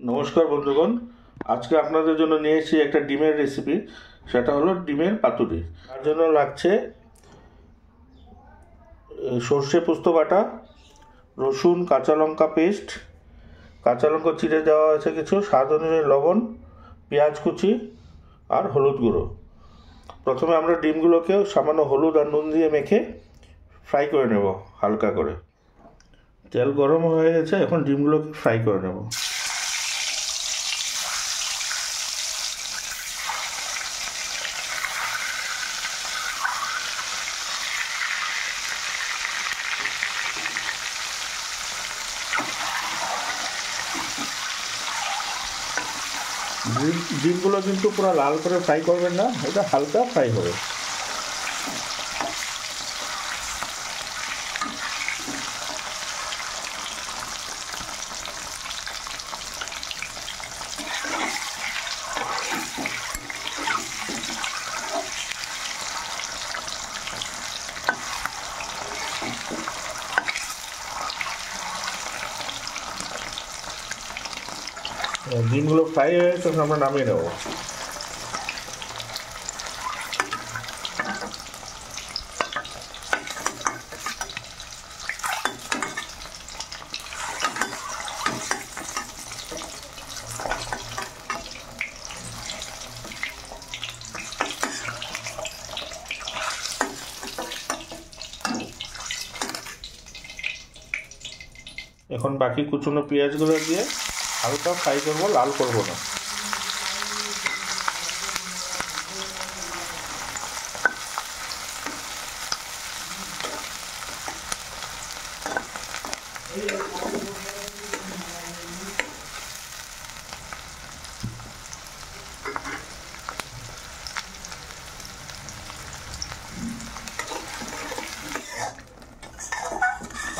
নমস্কার বন্ধুগণ, আজকে আপনাদের জন্য নিয়ে এসেছি একটা ডিমের রেসিপি। সেটা হলো ডিমের পাতুরি। তার জন্য লাগছে সর্ষে পোস্ত বাটা, রসুন, কাঁচা লঙ্কা পেস্ট, কাঁচা লঙ্কা চিড়ে দেওয়া আছে কিছু, স্বাদ অনুযায়ী লবণ, পেঁয়াজ কুচি আর হলুদ গুঁড়ো। প্রথমে আমরা ডিমগুলোকে সামান্য হলুদ আর নুন দিয়ে মেখে ফ্রাই করে নেব হালকা করে। তেল গরম হয়ে গেছে, এখন ডিমগুলোকে ফ্রাই করে নেব। ডিমগুলো কিন্তু পুরো লাল করে ফ্রাই করবেন না, এটা হালকা ফ্রাই হবে। ডিমগুলো ফ্রাই হয়ে গেছে, তখন আমরা নামিয়ে নেব। এখন বাকি কুচনো পেঁয়াজগুলো দিয়ে হালকা ফ্রাই করবো, লাল করবো না।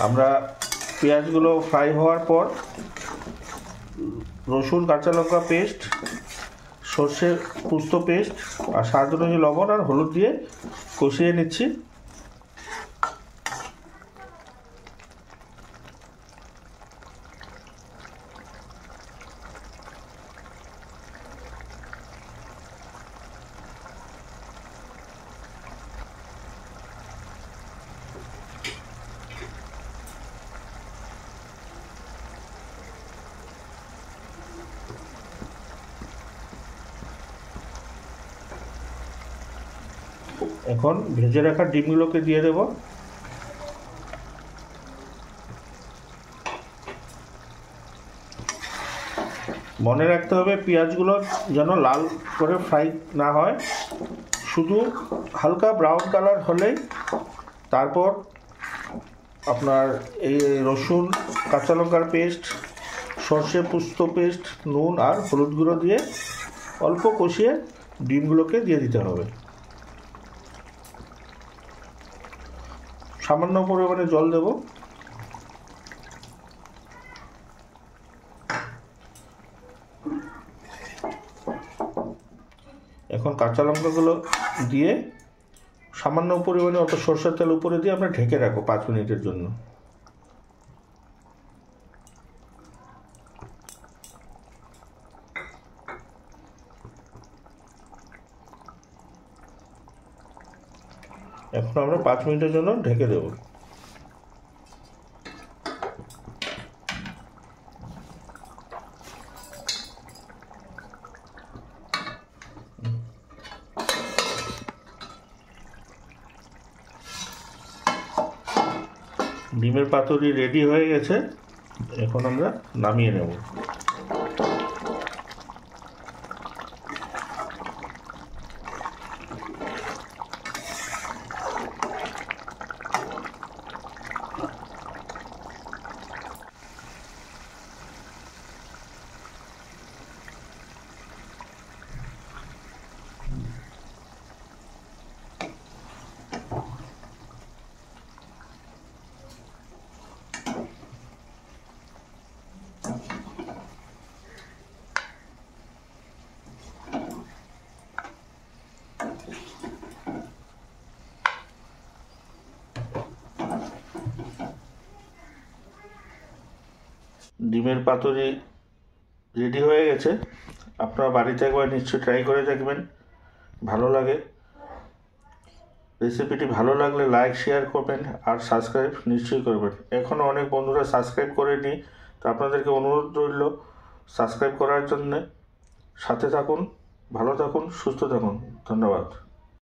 আমরা পেঁয়াজগুলো ফ্রাই হওয়ার পর রসুন, কাঁচা লঙ্কা পেস্ট, সর্ষে পোস্ত পেস্ট আর স্বাদ অনুযায়ী লবণ আর হলুদ দিয়ে কষিয়ে নিচ্ছি। এখন ভেজে রাখা ডিমগুলোকে দিয়ে দেব। মনে রাখতে হবে পেঁয়াজগুলো যেন লাল করে ফ্রাই না হয়, শুধু হালকা ব্রাউন কালার হলেই তারপর আপনার এই রসুন, কাঁচা লঙ্কার পেস্ট, সর্ষে পোস্ত পেস্ট, নুন আর হলুদ গুঁড়ো দিয়ে অল্প কষিয়ে ডিমগুলোকে দিয়ে দিতে হবে। সামান্য পরিমাণে জল দেব। এখন কাঁচা লঙ্কাগুলো দিয়ে সামান্য পরিমাণে অত সরষের তেল উপরে দিয়ে আমরা ঢেকে রাখবো 5 মিনিটের জন্য। এখন আমরা 5 মিনিটের জন্য ঢেকে দেব। ডিমের পাতুরি রেডি হয়ে গেছে, এখন আমরা নামিয়ে নেব। ডিমের পাতুরি রেডি হয়ে গেছে। আপনারা বাড়িতে একবার নিশ্চয়ই ট্রাই করে দেখবেন, ভালো লাগে। রেসিপিটি ভালো লাগলে লাইক শেয়ার করবেন আর সাবস্ক্রাইব নিশ্চয়ই করবেন। এখনও অনেক বন্ধুরা সাবস্ক্রাইব করেনি, তো আপনাদেরকে অনুরোধ রইল সাবস্ক্রাইব করার জন্যে। সাথে থাকুন, ভালো থাকুন, সুস্থ থাকুন। ধন্যবাদ।